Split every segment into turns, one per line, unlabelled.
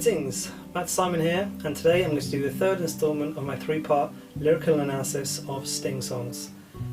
Greetings, Matt Simon here, and today I'm going to do the third instalment of my three-part lyrical analysis of Sting songs.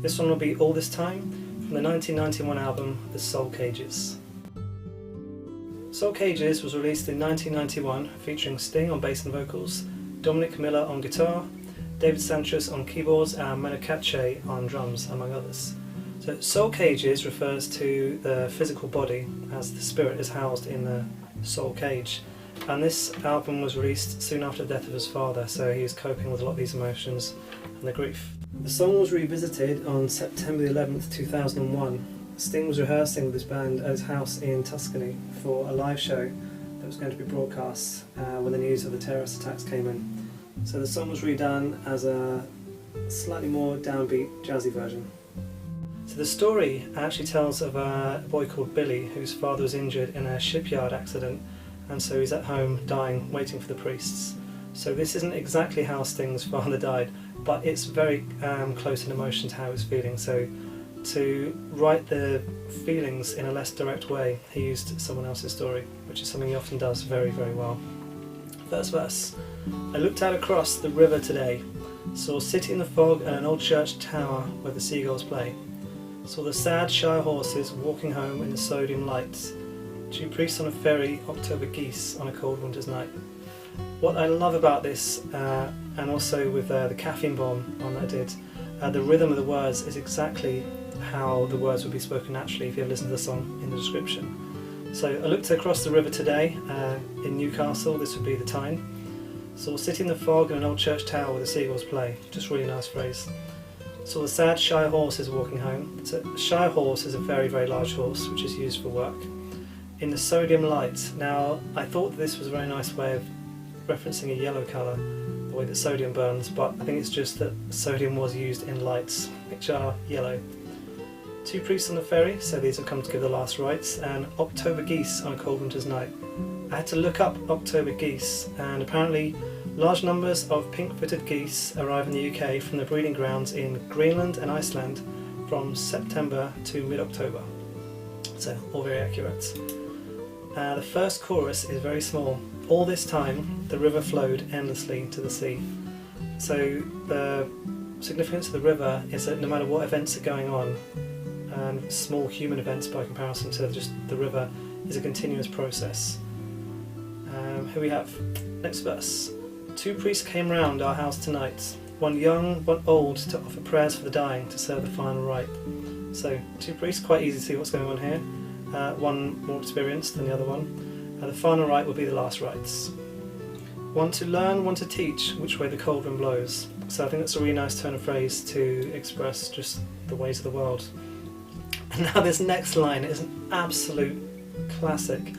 This one will be All This Time from the 1991 album The Soul Cages. Soul Cages was released in 1991 featuring Sting on bass and vocals, Dominic Miller on guitar, David Sanchez on keyboards and Manu Katché on drums, among others. So Soul Cages refers to the physical body as the spirit is housed in the soul cage. And this album was released soon after the death of his father, so he was coping with a lot of these emotions and the grief. The song was revisited on September 11th, 2001. Sting was rehearsing with his band at his house in Tuscany for a live show that was going to be broadcast when the news of the terrorist attacks came in. So the song was redone as a slightly more downbeat, jazzy version. So the story actually tells of a boy called Billy whose father was injured in a shipyard accident, and so he's at home dying, waiting for the priests. So this isn't exactly how Sting's father died, but it's very close in emotion to how he's feeling. So to write the feelings in a less direct way, he used someone else's story, which is something he often does very, very well. First verse. I looked out across the river today, saw a city in the fog and an old church tower where the seagulls play. Saw the sad, shy horses walking home in the sodium lights. Two priests on a ferry, October geese on a cold winter's night. What I love about this, and also with the caffeine bomb on that I did, the rhythm of the words is exactly how the words would be spoken naturally if you have listened to the song in the description. So I looked across the river today in Newcastle, this would be the Tyne. Saw a city in the fog and an old church tower where the seagulls play. Just really nice phrase. Saw the sad, shy horses walking home. So a shy horse is a very, very large horse which is used for work. In the sodium light. Now, I thought this was a very nice way of referencing a yellow colour, the way that sodium burns, but I think it's just that sodium was used in lights, which are yellow. Two priests on the ferry, so these have come to give the last rites, and October geese on a cold winter's night. I had to look up October geese, and apparently large numbers of pink-footed geese arrive in the UK from the breeding grounds in Greenland and Iceland from September to mid-October. So, all very accurate. The first chorus is very small. All this time, the river flowed endlessly to the sea. So the significance of the river is that no matter what events are going on, and small human events by comparison to just the river, is a continuous process. Here we have, next verse. Two priests came round our house tonight, one young, one old, to offer prayers for the dying, to serve the final rite. So, two priests, quite easy to see what's going on here. One more experienced than the other one. The final rite will be the last rites. One to learn, one to teach, which way the cold wind blows. So I think that's a really nice turn of phrase to express just the ways of the world. And now this next line is an absolute classic.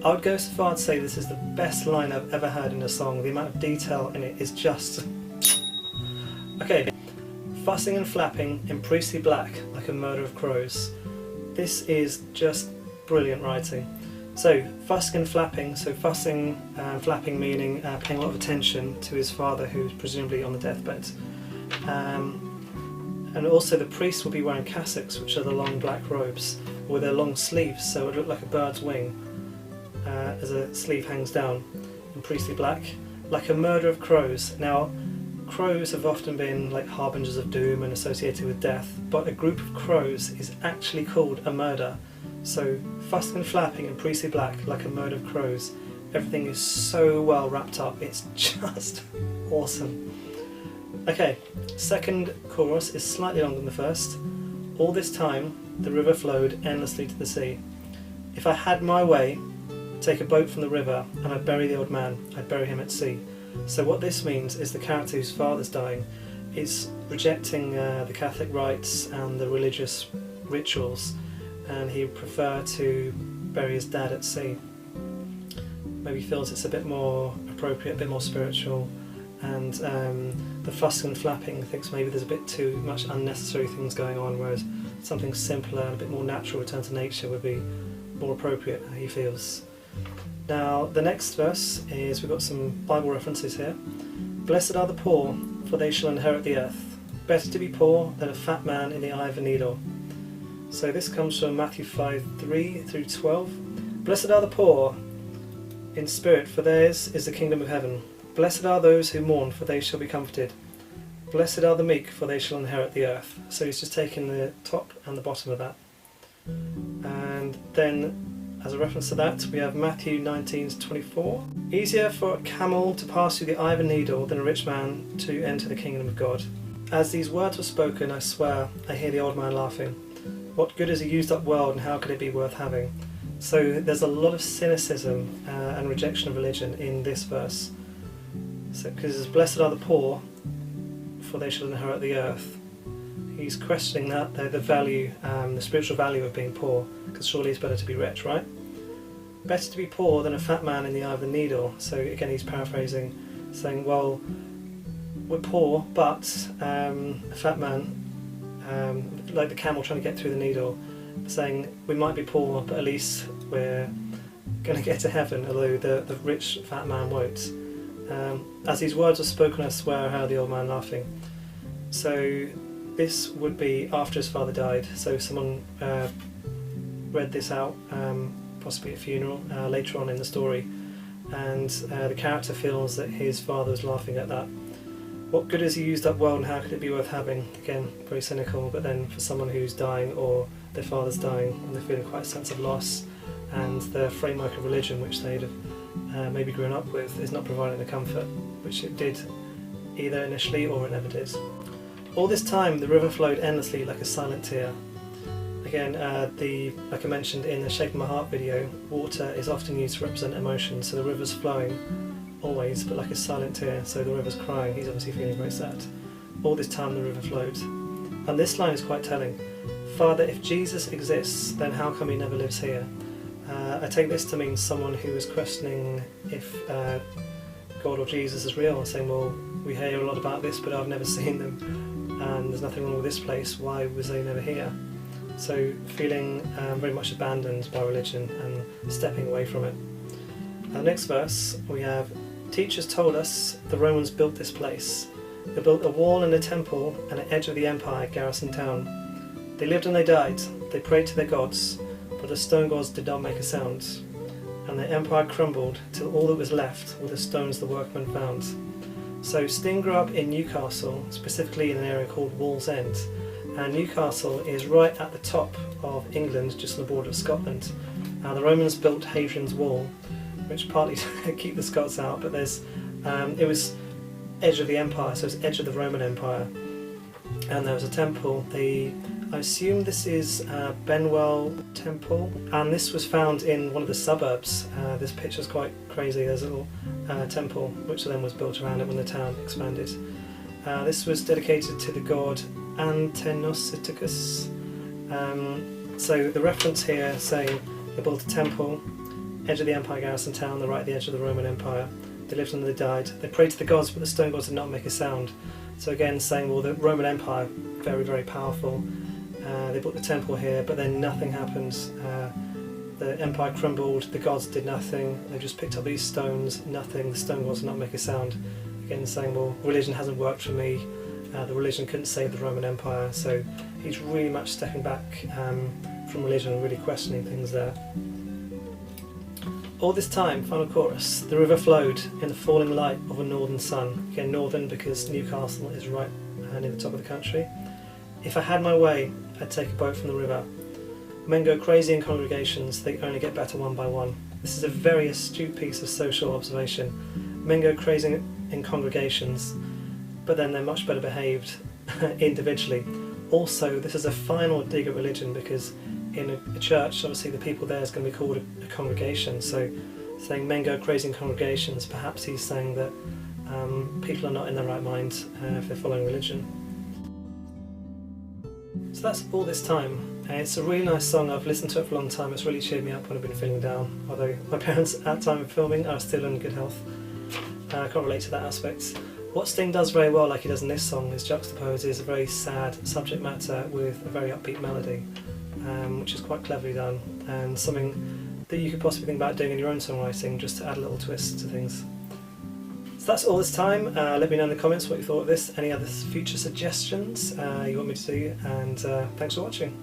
I would go so far to say this is the best line I've ever heard in a song. The amount of detail in it is just... Okay. Fussing and flapping in priestly black like a murder of crows. This is just brilliant writing. So, fussing and flapping, so fussing and flapping meaning paying a lot of attention to his father who's presumably on the deathbed. And also the priests will be wearing cassocks, which are the long black robes, with their long sleeves, so it would look like a bird's wing as a sleeve hangs down in priestly black, like a murder of crows. Now, crows have often been like harbingers of doom and associated with death, but a group of crows is actually called a murder. So, fussing and flapping in priestly black like a murder of crows. Everything is so well wrapped up, it's just awesome. Okay, second chorus is slightly longer than the first. All this time, the river flowed endlessly to the sea. If I had my way, I'd take a boat from the river and I'd bury the old man, I'd bury him at sea. So what this means is the character whose father's dying is rejecting the Catholic rites and the religious rituals, and he would prefer to bury his dad at sea. Maybe feels it's a bit more appropriate, a bit more spiritual, and the fussing and flapping thinks maybe there's a bit too much unnecessary things going on, whereas something simpler and a bit more natural, return to nature, would be more appropriate, he feels. Now, the next verse is, we've got some Bible references here. Blessed are the poor, for they shall inherit the earth. Better to be poor than a fat man in the eye of a needle. So this comes from Matthew 5:3 through 12. Blessed are the poor in spirit, for theirs is the kingdom of heaven. Blessed are those who mourn, for they shall be comforted. Blessed are the meek, for they shall inherit the earth. So he's just taken the top and the bottom of that. And then, as a reference to that, we have Matthew 19:24. Easier for a camel to pass through the eye of a needle than a rich man to enter the kingdom of God. As these words were spoken, I swear, I hear the old man laughing. What good is a used up world, and how could it be worth having? So there's a lot of cynicism and rejection of religion in this verse. So, because blessed are the poor, for they shall inherit the earth. He's questioning that, the value, the spiritual value of being poor, because surely it's better to be rich, right? Better to be poor than a fat man in the eye of the needle. So again, he's paraphrasing, saying, well, we're poor, but a fat man, like the camel trying to get through the needle, saying we might be poor, but at least we're going to get to heaven, although the rich fat man won't. As these words are spoken, I swear, I heard the old man laughing. So this would be after his father died. So someone read this out, possibly at a funeral, later on in the story, and the character feels that his father was laughing at that. What good is a used up world, and how could it be worth having? Again, very cynical, but then for someone who's dying or their father's dying and they're feeling quite a sense of loss, and the framework of religion which they'd have maybe grown up with is not providing the comfort which it did either initially or it never did. All this time the river flowed endlessly like a silent tear. Again, like I mentioned in the Shape of My Heart video, water is often used to represent emotion, so the river's flowing always, but like a silent tear, so the river's crying, he's obviously feeling very sad. All this time the river flowed. And this line is quite telling. Father, if Jesus exists, then how come he never lives here? I take this to mean someone who is questioning if God or Jesus is real, and saying, well, we hear a lot about this, but I've never seen them, and there's nothing wrong with this place, why was they never here? So feeling very much abandoned by religion and stepping away from it. The next verse we have, teachers told us the Romans built this place. They built a wall and a temple and an edge of the empire garrisoned town. They lived and they died, they prayed to their gods, but the stone gods did not make a sound. And the empire crumbled till all that was left were the stones the workmen found. So Sting grew up in Newcastle, specifically in an area called Wallsend. And Newcastle is right at the top of England, just on the border of Scotland. The Romans built Hadrian's Wall, which partly to keep the Scots out, but it was edge of the empire, so it's edge of the Roman Empire. And there was a temple, I assume this is Benwell Temple, and this was found in one of the suburbs. This picture's quite crazy. There's a little temple which then was built around it when the town expanded. This was dedicated to the god Antenositicus. So the reference here saying they built a temple, edge of the empire garrison town, the right at the edge of the Roman Empire. They lived and they died. They prayed to the gods, but the stone gods did not make a sound. So again saying, well, the Roman Empire, very, very powerful. They built the temple here, but then nothing happened. The empire crumbled, the gods did nothing. They just picked up these stones, nothing. The stone gods did not make a sound. Again saying, well, religion hasn't worked for me. The religion couldn't save the Roman Empire. So he's really much stepping back from religion and really questioning things there. All this time, final chorus, the river flowed in the falling light of a northern sun. Again, northern because Newcastle is right near the top of the country. If I had my way, I'd take a boat from the river. Men go crazy in congregations, they only get better one by one. This is a very astute piece of social observation. Men go crazy in congregations, but then they're much better behaved individually. Also, this is a final dig at religion, because in a church, obviously the people there is going to be called a congregation. So saying men go crazy in congregations, perhaps he's saying that people are not in their right mind if they're following religion. So that's All This Time. It's a really nice song. I've listened to it for a long time. It's really cheered me up when I've been feeling down. Although my parents at the time of filming are still in good health. I can't relate to that aspect. What Sting does very well, like he does in this song, is juxtaposes a very sad subject matter with a very upbeat melody, which is quite cleverly done, and something that you could possibly think about doing in your own songwriting, just to add a little twist to things. So that's All This Time. Let me know in the comments what you thought of this, any other future suggestions you want me to do, and thanks for watching.